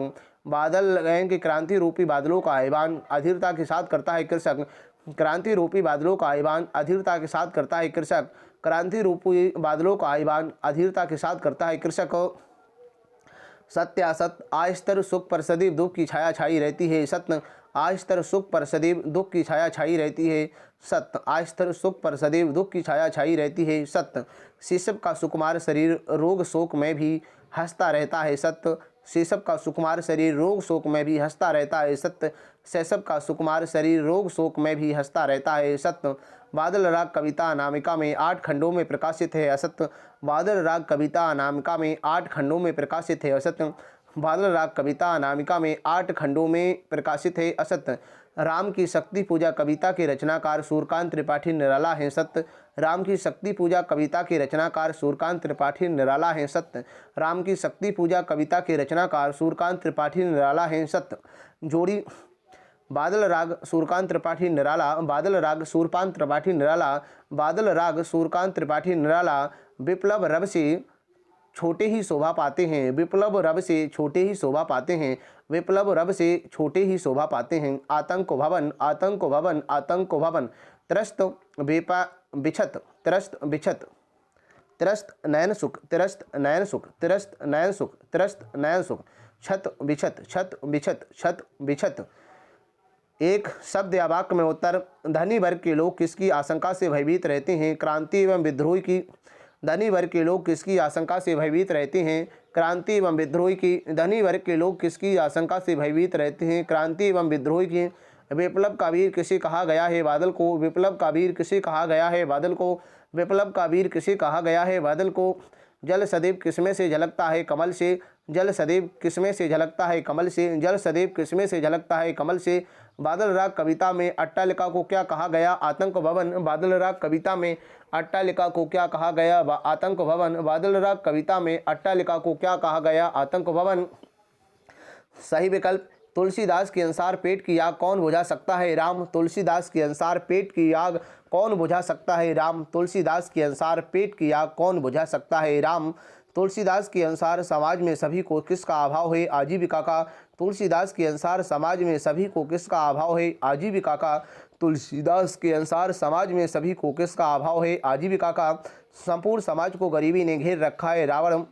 [SPEAKER 1] बादल के क्रांति रूपी बादलों का आह्वान अधीरता के साथ करता है कृषक। क्रांति रूपी बादलों का आह्वान अधीरता के साथ करता है कृषक। क्रांति रूपी बादलों का आह्वान अधीरता के साथ करता है कृषक। सत्य असत। आस्तर सुख पर सदैव दुख की छाया छाई रहती है, सत्य। आस्तर सुख पर सदैव दुख की छाया छाई रहती है, सत्य। आस्तर सुख पर सदैव दुख की छाया छाई रहती है, सत्य। शीशव का सुकुमार शरीर रोग शोक में भी हंसता रहता है, सत्य। शीशव का सुकुमार शरीर रोग शोक में भी हंसता रहता है, सत्य। शैशव का सुकुमार शरीर रोग शोक में भी हंसता रहता है, सत्य। बादल राग कविता अनामिका में 8 खंडों में प्रकाशित है, असत्य। बादल राग कविता अनामिका में 8 खंडों में प्रकाशित है, असत्य। बादल राग कविता अनामिका में 8 खंडों में प्रकाशित है। असत्य। राम की शक्ति पूजा कविता के रचनाकार सूर्यकांत त्रिपाठी निराला हैं। सत्य। राम की शक्ति पूजा कविता के रचनाकार सूर्यकांत त्रिपाठी निराला हैं। सत्य। राम की शक्ति पूजा कविता के रचनाकार सूर्यकांत त्रिपाठी निराला हैं। सत्य। जोड़ी बादल राग सूर्यकांत त्रिपाठी निराला, बादल राग सूर्यकांत त्रिपाठी निराला, बादल राग सूर्यकांत त्रिपाठी निराला विप्लव रव से छोटे ही शोभा पाते हैं। विप्लव रव से छोटे ही शोभा पाते हैं। विप्लव रव से छोटे ही शोभा पाते हैं। आतंक भवन, आतंक भवन, आतंक भवन। त्रस्त बेपा बिछत, त्रस्त बिछत, त्रस्त नयन सुख, त्रस्त नयन सुख, त्रस्त नयन सुख, त्रस्त नयन सुख। छत बिछत, छत बिछत, छत बिछत। एक शब्द या वाक्य में उत्तर। धनी वर्ग के लोग किसकी आशंका से भयभीत रहते हैं? क्रांति एवं विद्रोह की। धनी वर्ग के लोग किसकी आशंका से भयभीत रहते हैं? क्रांति एवं विद्रोह की। धनी वर्ग के लोग किसकी आशंका से भयभीत रहते हैं? क्रांति एवं विद्रोह की। विप्लव का वीर किसे कहा गया है? बादल को। विप्लव का वीर किसे कहा गया है? बादल को। विप्लव का वीर किसे कहा गया है? बादल को। जल सदैव किसमें से झलकता है? कमल से। जल सदैव किसमें से झलकता है? कमल से। जल सदैव किसमें से झलकता है? कमल से। बादल राग कविता में अट्टालिका को क्या कहा गया? आतंक भवन। बादल राग कविता में अट्टालिका को क्या कहा गया? आतंक भवन। बादल राग कविता में अट्टालिका को क्या कहा गया? आतंक भवन। सही विकल्प। तुलसीदास के अनुसार पेट की आग कौन बुझा सकता है? राम। तुलसीदास के अनुसार पेट की आग कौन बुझा सकता है? राम। तुलसीदास के अनुसार पेट की आग कौन बुझा सकता है? राम। तुलसीदास के अनुसार समाज में सभी को किसका अभाव है? आजीविका का। तुलसीदास के अनुसार समाज में सभी को किसका अभाव है? आजीविका का। तुलसीदास के अनुसार समाज में सभी को किसका अभाव है? आजीविका का। संपूर्ण समाज को गरीबी ने घेर रखा है। रावण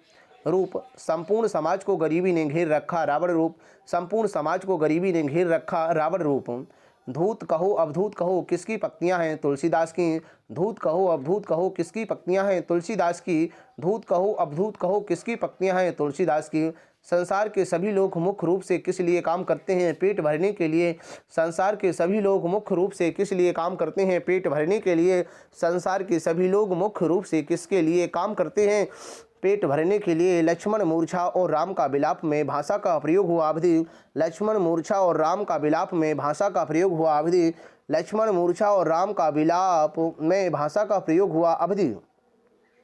[SPEAKER 1] रूप। संपूर्ण समाज को गरीबी ने घेर रखा। रावण रूप। संपूर्ण समाज को गरीबी ने घेर रखा। रावण रूप। धूत कहो अवधूत कहो किसकी पत्नियां हैं? तुलसीदास की। धूत कहो अवधूत कहो किसकी पत्नियां हैं? तुलसीदास की। धूत कहो अवधूत कहो किसकी पत्नियां हैं? तुलसीदास की। संसार के सभी लोग मुख्य रूप से किस लिए काम करते हैं? पेट भरने के लिए। संसार के सभी लोग मुख्य रूप से किस लिए काम करते हैं? पेट भरने के लिए। संसार के सभी लोग मुख्य रूप से किसके लिए काम करते हैं? पेट भरने के लिए। लक्ष्मण मूर्छा और राम का विलाप में भाषा का प्रयोग हुआ अवधि। लक्ष्मण मूर्छा और राम का विलाप में भाषा का प्रयोग हुआ अवधि। लक्ष्मण मूर्छा और राम का विलाप में भाषा का प्रयोग हुआ अवधि।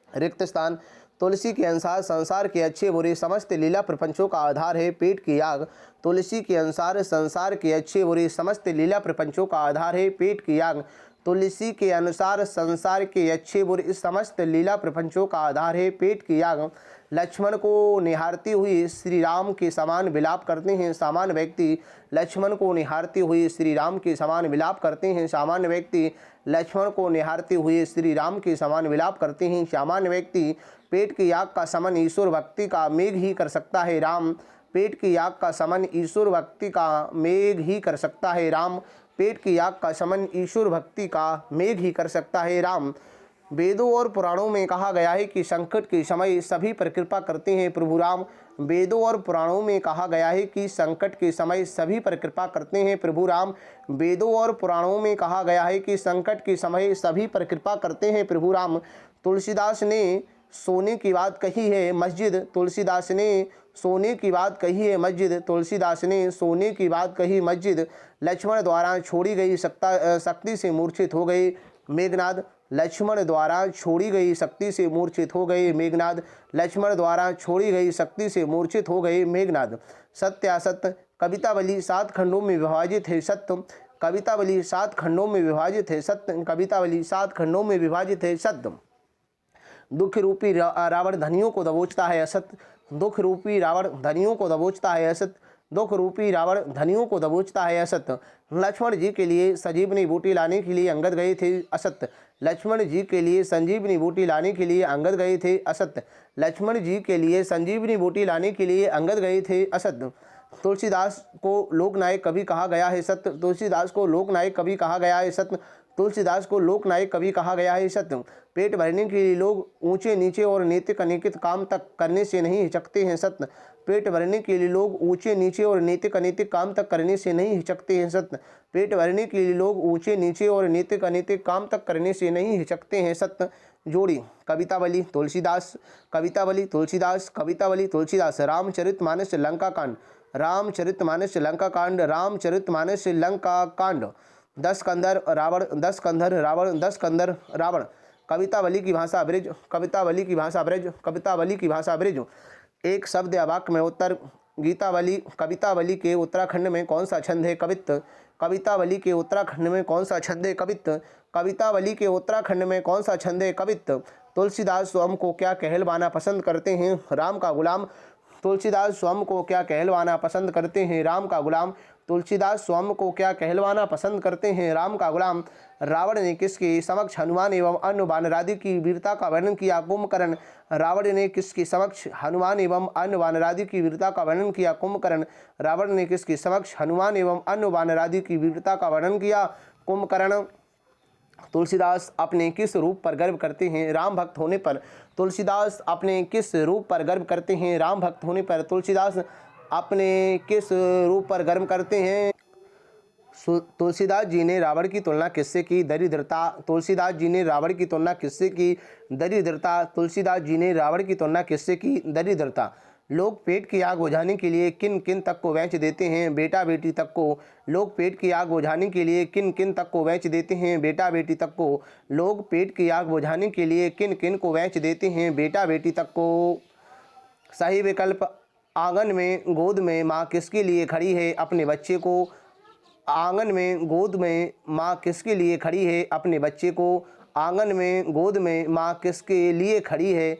[SPEAKER 1] रिक्त स्थान। तुलसी के अनुसार संसार के अच्छे बुरे समस्त लीला प्रपंचों का आधार है पेट की आग। तुलसी के अनुसार संसार के अच्छे बुरे समस्त लीला प्रपंचों का आधार है पेट की आग। तुलसी के अनुसार संसार के अच्छे बुरे समस्त लीला प्रपंचों का आधार है पेट की आग। लक्ष्मण को निहारती हुई श्री राम के समान विलाप करते हैं सामान्य व्यक्ति। लक्ष्मण को निहारती हुई श्री राम के समान विलाप करते हैं सामान्य व्यक्ति। लक्ष्मण को निहारते हुए श्री राम के समान विलाप करते हैं सामान्य व्यक्ति। पेट की आग का समन ईश्वर भक्ति का मेघ ही कर सकता है राम। पेट की आग का समन ईश्वर भक्ति का मेघ ही कर सकता है राम। पेट की आग का समन ईश्वर भक्ति का मेघ ही कर सकता है राम। वेदों और पुराणों में कहा गया है कि संकट के समय सभी पर कृपा करते हैं प्रभु राम। वेदों और पुराणों में कहा गया है कि संकट के समय सभी पर कृपा करते हैं प्रभु राम। वेदों और पुराणों में कहा गया है कि संकट के समय सभी पर कृपा करते हैं प्रभु राम। तुलसीदास ने सोने की बात कही है मस्जिद। तुलसीदास ने सोने की बात कही है मस्जिद। तुलसीदास ने सोने की बात कही मस्जिद। लक्ष्मण द्वारा छोड़ी गई शक्ति से मूर्छित हो गए मेघनाद। लक्ष्मण द्वारा छोड़ी गई शक्ति से मूर्छित हो गए मेघनाद। लक्ष्मण द्वारा छोड़ी गई शक्ति से मूर्छित हो गए मेघनाद। सत्य असत्य। कवितावली 7 खंडों में विभाजित है सत्य। कवितावली 7 खंडों में विभाजित है सत्य। कवितावली 7 खंडों में विभाजित है सत्य। दुख रूपी रावण धनियों को दबोचता है असत। दुख रूपी रावण धनियों को दबोचता है असत। दुख रूपी रावण धनियों को दबोचता है असत। लक्ष्मण जी के लिए संजीवनी बूटी लाने के लिए अंगद गए थे असत। लक्ष्मण जी के लिए संजीवनी बूटी लाने के लिए अंगद गए थे असत। लक्ष्मण जी के लिए संजीवनी बूटी लाने के लिए अंगद गए थे असत। तुलसीदास को लोकनायक कवि कहा गया है सत्य। तुलसीदास को लोकनायक कवि कहा गया है सत्य। तुलसीदास को लोकनायक कवि कहा गया है सत्य। पेट भरने के लिए लोग ऊंचे नीचे और नैतिक अनैतिक काम तक करने से नहीं हिचकते हैं सत्य। पेट भरने के लिए लोग ऊंचे नीचे और नैतिक अनैतिक काम तक करने से नहीं हिचकते हैं सत्य। पेट भरने के लिए लोग ऊंचे नीचे और नैतिक अनैतिक काम तक करने से नहीं हिचकते हैं सत्य। जोड़ी कवितावली तुलसीदास, कवितावली तुलसीदास, कवितावली तुलसीदास। रामचरितमानस लंका कांड, रामचरितमानस लंका कांड, रामचरितमानस लंका कांड। दस कंधर रावण, दस कंधर रावण, दस कंधर रावण। कवितावली की भाषा ब्रिज, कवितावली की भाषा ब्रिज, कवितावली की भाषा ब्रिज। एक शब्द या वाक्य में उत्तर। गीतावली, कवितावली के उत्तराखंड में कौन सा छंद है? कवित्त। कवितावली के उत्तराखंड में कौन सा छंद है? कवित्त। कवितावली के उत्तराखंड में कौन सा छंद है? कवित्त। तुलसीदास स्वयं को क्या कहलवाना पसंद करते हैं? राम का गुलाम। तुलसीदास स्वयं को क्या कहलवाना पसंद करते हैं? राम का गुलाम। तुलसीदास स्वयं को क्या कहलवाना पसंद करते हैं? राम का गुलाम। रावण ने किसके समक्ष हनुमान एवं अन्य वानरादि की वीरता का वर्णन किया? कुंभकर्ण। रावण ने किसके समक्ष हनुमान एवं अन्य वानरादि की वीरता का वर्णन किया? कुंभकर्ण। रावण ने किसके समक्ष हनुमान एवं अन्य वानरादि की वीरता का वर्णन किया? कुंभकर्ण। तुलसीदास अपने किस रूप पर गर्व करते हैं? राम भक्त होने पर। तुलसीदास अपने किस रूप पर गर्व करते हैं? राम भक्त होने पर। तुलसीदास अपने किस रूप पर गर्व करते हैं? तुलसीदास जी ने रावण की तुलना किससे की? दरिद्रता। तुलसीदास जी ने रावण की तुलना किससे की? दरिद्रता। तुलसीदास जी ने रावण की तुलना किससे की? दरिद्रता। लोग पेट की आग बुझाने के लिए किन किन तक को बेच देते हैं? बेटा बेटी तक को। लोग पेट की आग बुझाने के लिए किन किन तक को बेच देते हैं? बेटा बेटी तक को। लोग पेट की आग बुझाने के लिए किन किन को बेच देते हैं? बेटा बेटी तक को। सही विकल्प। आंगन में गोद में माँ किसके लिए खड़ी है? अपने बच्चे को। आंगन में गोद में माँ किसके लिए खड़ी है? अपने बच्चे को। आंगन में गोद में माँ किसके लिए खड़ी है?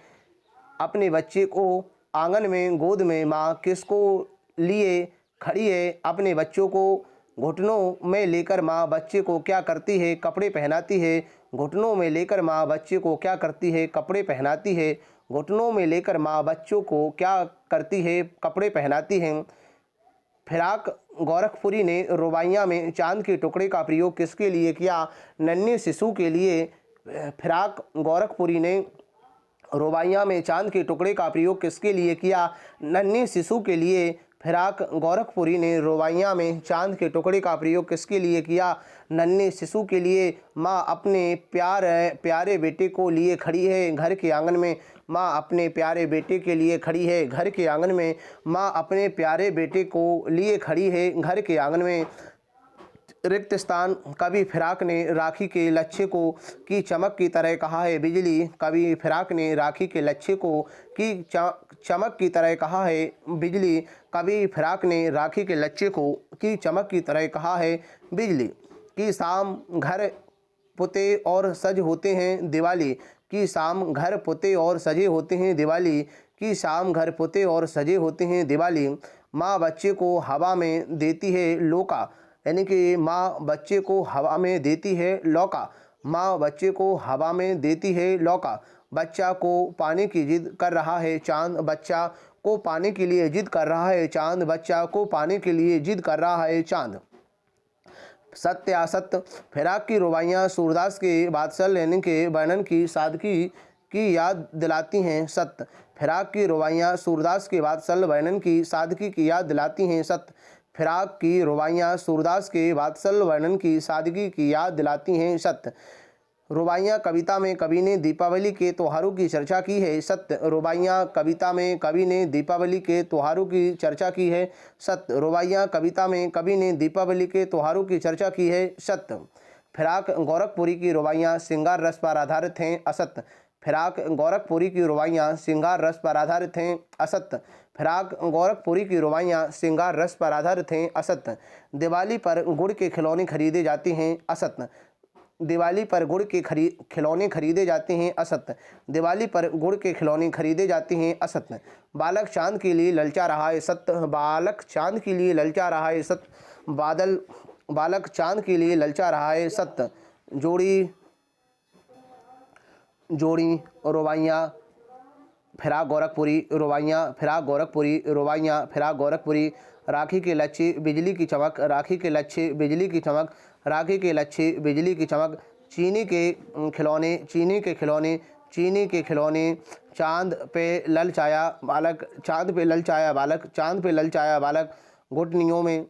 [SPEAKER 1] अपने बच्चे को। आंगन में गोद में माँ किसको लिए खड़ी है? अपने बच्चों को। घुटनों में लेकर माँ बच्चे को क्या करती है? कपड़े पहनाती है। घुटनों में लेकर माँ बच्चे को क्या करती है? कपड़े पहनाती है। घुटनों में लेकर माँ बच्चों को क्या करती है? कपड़े पहनाती है। फिराक गोरखपुरी ने रुबाइयाँ में चांद के टुकड़े का प्रयोग किसके लिए किया? नन्हे शिशु के लिए। फिराक गोरखपुरी ने रुबाइयाँ में चांद के टुकड़े का प्रयोग किसके लिए किया? नन्हे शिशु के लिए। फिराक गोरखपुरी ने रुबाइयाँ में चांद के टुकड़े का प्रयोग किसके लिए किया? नन्हे शिशु के लिए। माँ अपने प्यारे बेटे को लिए खड़ी है घर के आंगन में। माँ अपने प्यारे बेटे के लिए खड़ी है घर के आंगन में। माँ अपने प्यारे बेटे को लिए खड़ी है घर के आंगन में। रिक्त स्थान। कवि फिराक ने राखी के लच्छे को की चमक की तरह कहा है बिजली। कवि फिराक ने राखी के लच्छे को की चमक की तरह कहा है बिजली। कवि फिराक ने राखी के लच्छे को की चमक की तरह कहा है बिजली। की शाम घर पुते और सज होते हैं दिवाली। की शाम घर पुते और सजे होते हैं दिवाली। की शाम घर पुते और सजे होते हैं दिवाली। माँ बच्चे को हवा में देती है लौका। यानी कि माँ बच्चे को हवा में देती है लौका। माँ बच्चे को हवा में देती है लौका। बच्चा को पाने की जिद कर रहा है चांद। बच्चा को पाने के लिए जिद कर रहा है चांद। बच्चा को पाने के लिए जिद कर रहा है चांद। सत्य असत्य। फिराक की रुबाइयाँ सूरदास के बादशाह लेने के वर्णन की सादगी की याद दिलाती हैं। सत्य। फिराक की रुबाइयाँ सूरदास के बादशाह वर्णन की सादगी की याद दिलाती हैं। सत्य। फिराक की रुबाइयाँ सूरदास के बादशाह वर्णन की सादगी की याद दिलाती हैं। सत्य। रुबाइयाँ कविता में कवि ने दीपावली के त्योहारों की चर्चा की है। सत्य। रुबाइयाँ कविता में कवि ने दीपावली के त्योहारों की चर्चा की है। सत्य। रुबाइयाँ कविता में कवि ने दीपावली के त्योहारों की चर्चा की है। सत्य। फिराक गोरखपुरी की रुबाइयाँ श्रृंगार रस पर आधारित हैं। असत्य। फिराक गोरखपुरी की रुबाइयाँ श्रृंगार रस पर आधारित हैं। असत्य। फिराक गोरखपुरी की रुबाइयाँ श्रृंगार रस पर आधारित हैं। असत्य। दिवाली पर गुड़ के खिलौने खरीदे जाते हैं। असत्य। दिवाली पर गुड़ के खिलौने खरीदे जाते हैं। असत्य। दिवाली पर गुड़ के खिलौने खरीदे जाते हैं। असत्य। बालक चांद के लिए ललचा रहा है। सत्य। बालक चांद के लिए ललचा रहा है। सत्य। बालक चांद के लिए ललचा रहा है। सत्य। जोड़ी रुबाइयाँ फिराक गोरखपुरी। रुबाइयाँ फिराक गोरखपुरी। रुबाइयाँ फिराक गोरखपुरी। राखी के लच्छे बिजली की चमक। राखी के लच्छे बिजली की चमक। राखी के लच्छे बिजली की चमक। चीनी के खिलौने। चीनी के खिलौने। चीनी के खिलौने। चांद पे ललचाया बालक। चांद पे ललचाया बालक। चांद पे ललचाया बालक। घुटनियों में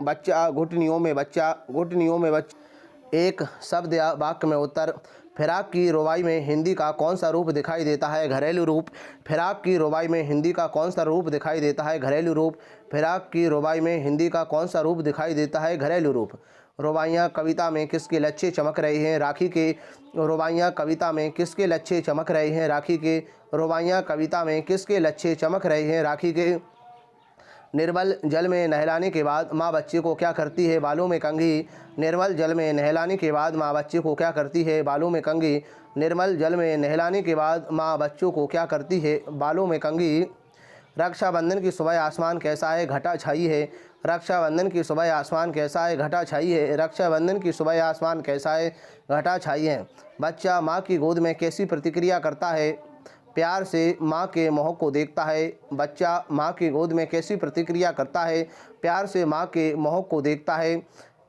[SPEAKER 1] बच्चा। घुटनियों में बच्चा। घुटनियों में बच्चा। एक शब्द या वाक्य में उत्तर। फिराक की रुबाई में हिंदी का कौन सा रूप दिखाई देता है? घरेलू रूप। फिराक की रुबाई में हिंदी का कौन सा रूप दिखाई देता है? घरेलू रूप। फिराक की रुबाई में हिंदी का कौन सा रूप दिखाई देता है? घरेलू रूप। रुबाइयाँ कविता में किसके लच्छे चमक रहे हैं? राखी के। रुबाइयाँ कविता में किसके लच्छे चमक रहे हैं? राखी के। रुबाइयाँ कविता में किसके लच्छे चमक रहे हैं? राखी के। निर्मल जल में नहलाने के बाद माँ बच्चे को क्या करती है? बालों में कंघी। निर्मल जल में नहलाने के बाद माँ बच्चे को क्या करती है? बालों में कंघी। निर्मल जल में नहलाने के बाद माँ बच्चों को क्या करती है? बालों में कंघी। रक्षाबंधन की सुबह आसमान कैसा है? घटा छाई है। रक्षाबंधन की सुबह आसमान कैसा है? घटा छाई है। रक्षाबंधन की सुबह आसमान कैसा है? घटा छाई है। बच्चा माँ की गोद में कैसी प्रतिक्रिया करता है? प्यार से माँ के मुँह को देखता है। बच्चा माँ की गोद में कैसी प्रतिक्रिया करता है? प्यार से माँ के मुँह को देखता है।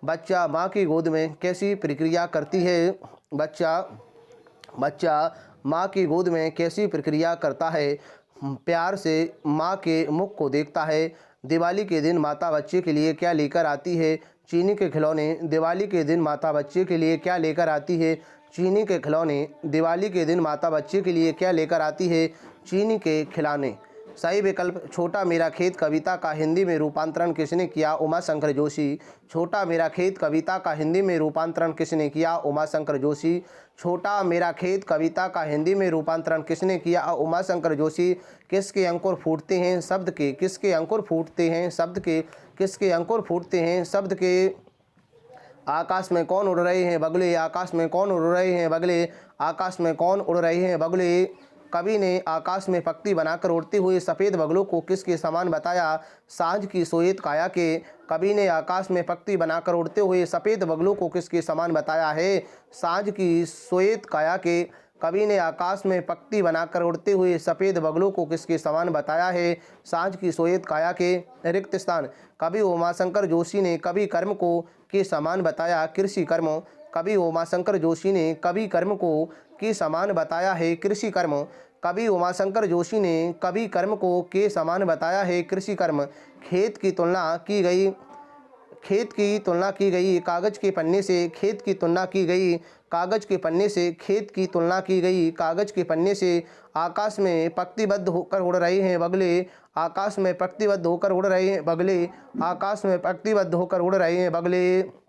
[SPEAKER 1] बच्चा माँ की गोद में कैसी प्रक्रिया करती है? बच्चा माँ की गोद में कैसी प्रक्रिया करता है? प्यार से माँ के मुख को देखता है। दिवाली के दिन माता बच्चे के लिए क्या लेकर आती है? चीनी के खिलौने। दिवाली के दिन माता बच्चे के लिए क्या लेकर आती है? चीनी के खिलौने। दिवाली के दिन माता बच्चे के लिए क्या लेकर आती है? चीनी के खिलौने। सही विकल्प छोटा मेरा खेत कविता का हिंदी में रूपांतरण किसने किया? उमाशंकर जोशी। छोटा मेरा खेत कविता का हिंदी में रूपांतरण किसने किया? उमाशंकर जोशी। छोटा मेरा खेत कविता का हिंदी में रूपांतरण किसने किया? उमाशंकर जोशी। किसके अंकुर फूटते हैं? शब्द के। किसके अंकुर फूटते हैं? शब्द के। किसके अंकुर फूटते हैं? शब्द के। आकाश में कौन उड़ रहे हैं? बगुले। आकाश में कौन उड़ रहे हैं? बगुले। आकाश में कौन उड़ रहे हैं? बगुले। कवि ने आकाश में पक्ति बनाकर उड़ते हुए सफ़ेद बगुलों को किसके समान बताया? सांझ की श्वेत काया के। कवि ने आकाश में पक्ति बनाकर उड़ते हुए सफ़ेद बगुलों को किसके समान बताया है? सांझ की श्वेत काया के। कवि ने आकाश में पक्ति बनाकर उड़ते हुए सफ़ेद बगुलों को किसके समान बताया है? सांझ की श्वेत काया के। रिक्त स्थान। कवि उमाशंकर जोशी ने कवि कर्म को के समान बताया? कृषि कर्म। कवि उमाशंकर जोशी ने कवि कर्म को के समान बताया है? कृषि कर्म। कवि उमाशंकर जोशी ने कवि कर्म को के समान बताया है? कृषि कर्म। खेत की तुलना की गई। खेत की तुलना की गई कागज के पन्ने से। खेत की तुलना की गई कागज के पन्ने से। खेत की तुलना की गई कागज के पन्ने से। आकाश में पंक्तिबद्ध होकर उड़ रहे हैं बगुले। आकाश में पंक्तिबद्ध होकर उड़ रहे हैं बगुले। आकाश में पंक्तिबद्ध होकर उड़ रहे हैं बगुले।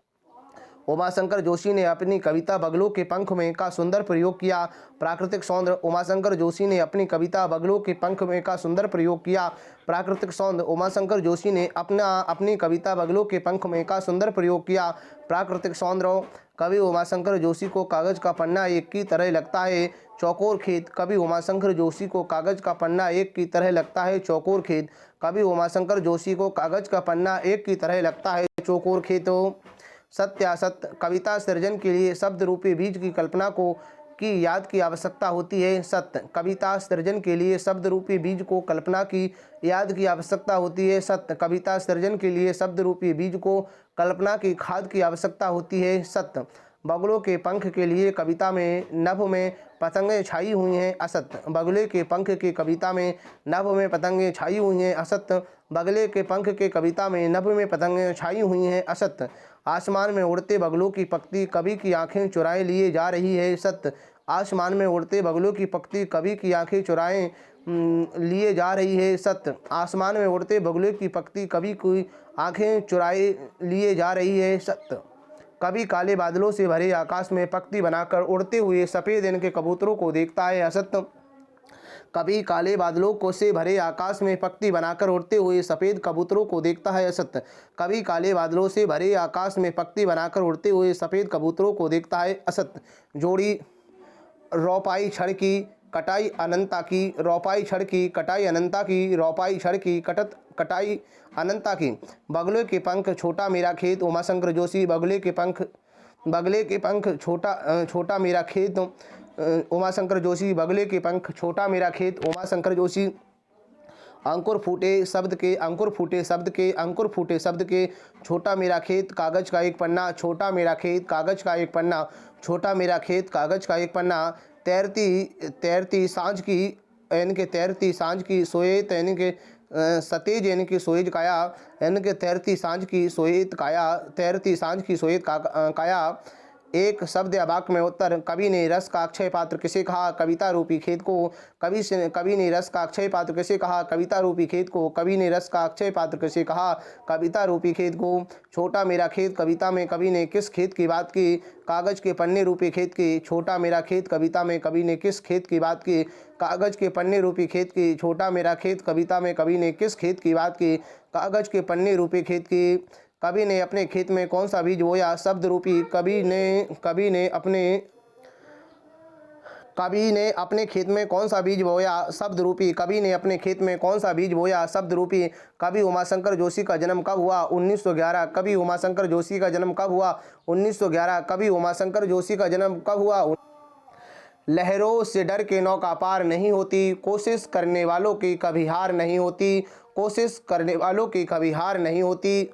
[SPEAKER 1] उमाशंकर जोशी ने अपनी कविता बगलों के पंख में का सुंदर प्रयोग किया। प्राकृतिक सौंदर्य। उमाशंकर जोशी ने अपनी कविता बगलों के पंख में का सुंदर प्रयोग किया। प्राकृतिक सौंदर्य। उमाशंकर जोशी ने अपनी कविता बगलों के पंख में का सुंदर प्रयोग किया। प्राकृतिक सौंदर्य। कवि उमाशंकर जोशी को कागज का पन्ना एक की तरह लगता है। चौकोर खेत। कवि उमाशंकर जोशी को कागज का पन्ना एक की तरह लगता है। चौकोर खेत। कवि उमाशंकर जोशी को कागज का पन्ना एक की तरह लगता है। चौकोर खेतों। सत्य असत्य। कविता सृजन के लिए शब्द रूपी बीज की कल्पना की याद की आवश्यकता होती है। सत्य। कविता सृजन के लिए शब्द रूपी बीज को कल्पना की याद की आवश्यकता होती है। सत्य। कविता सृजन के लिए शब्द रूपी बीज को कल्पना की खाद की आवश्यकता होती है। सत्य। बगुलों के पंख के लिए कविता में नभ में पतंगें छाई हुई हैं। असत्य। बगुले के पंख की कविता में नभ में पतंगें छाई हुई हैं। असत्य। बगले के पंख के कविता में नभ में पतंगें छाई हुई हैं। असत्य। आसमान में उड़ते बगलों की पंक्ति कवि की आंखें चुराए लिए जा रही है। सत्य। आसमान में उड़ते बगलों की पंक्ति कवि की आंखें चुराए लिए जा रही है। सत्य। आसमान में उड़ते बगलों की पंक्ति कवि की आंखें चुराए लिए जा रही है। सत्य। कवि काले बादलों से भरे आकाश में पंक्ति बनाकर उड़ते हुए सफ़ेद इनके कबूतरों को देखता है। असत्य। कवि काले बादलों को से भरे आकाश में पंक्ति बनाकर उड़ते हुए सफ़ेद कबूतरों को देखता है। असत्य। कवि काले बादलों से भरे आकाश में पंक्ति बनाकर उड़ते हुए सफ़ेद कबूतरों को देखता है। असत्य। जोड़ी। रोपाई छड़ की कटाई अनंता की। रोपाई छड़ की कटाई अनंता की। रोपाई छड़ की कटाई अनंता की। बगले के पंख छोटा मेरा खेत। उमाशंकर जोशी। बगले के पंख छोटा मेरा खेत। उमाशंकर जोशी। बगले के पंख छोटा मेरा खेत। उमाशंकर जोशी। अंकुर फूटे शब्द के। अंकुर फूटे शब्द के। अंकुर फूटे शब्द के। छोटा मेरा खेत कागज का एक पन्ना। छोटा मेरा खेत कागज का एक पन्ना। छोटा मेरा खेत कागज का एक पन्ना। तैरती सांझ की यानी कि तैरती सांझ की सोएत यानी कि सतेज यानी कि सोएज काया यानी कि तैरती सांझ की सोएत काया। तैरती सांझ की सोएत काया। एक शब्द या वाक्य में उत्तर। कवि ने रस का अक्षय पात्र किसे कहा? कविता रूपी खेत को। कवि ने रस का अक्षय पात्र किसे कहा? कविता रूपी खेत को। कवि ने रस का अक्षय पात्र किसे कहा? कविता रूपी खेत को। छोटा मेरा खेत कविता में कवि ने किस खेत की बात की? कागज के पन्ने रूपी खेत की। छोटा मेरा खेत कविता में कवि ने किस खेत की बात की? कागज के पन्ने रूपी खेत की। छोटा मेरा खेत कविता में कवि ने किस खेत की बात की? कागज के पन्ने रूपी खेत की। कवि ने अपने खेत में कौन सा बीज बोया? शब्द रूपी। कवि ने अपने खेत में कौन सा बीज बोया? शब्द रूपी। कवि ने अपने खेत में कौन सा बीज बोया? शब्द रूपी। कवि उमाशंकर जोशी का जन्म कब हुआ? 1911। कवि उमाशंकर जोशी का जन्म कब हुआ? 1911। कवि उमाशंकर जोशी का जन्म कब हुआ? लहरों से डर के नौका पार नहीं होती, कोशिश करने वालों की कभी हार नहीं होती। कोशिश करने वालों की कभी हार नहीं होती।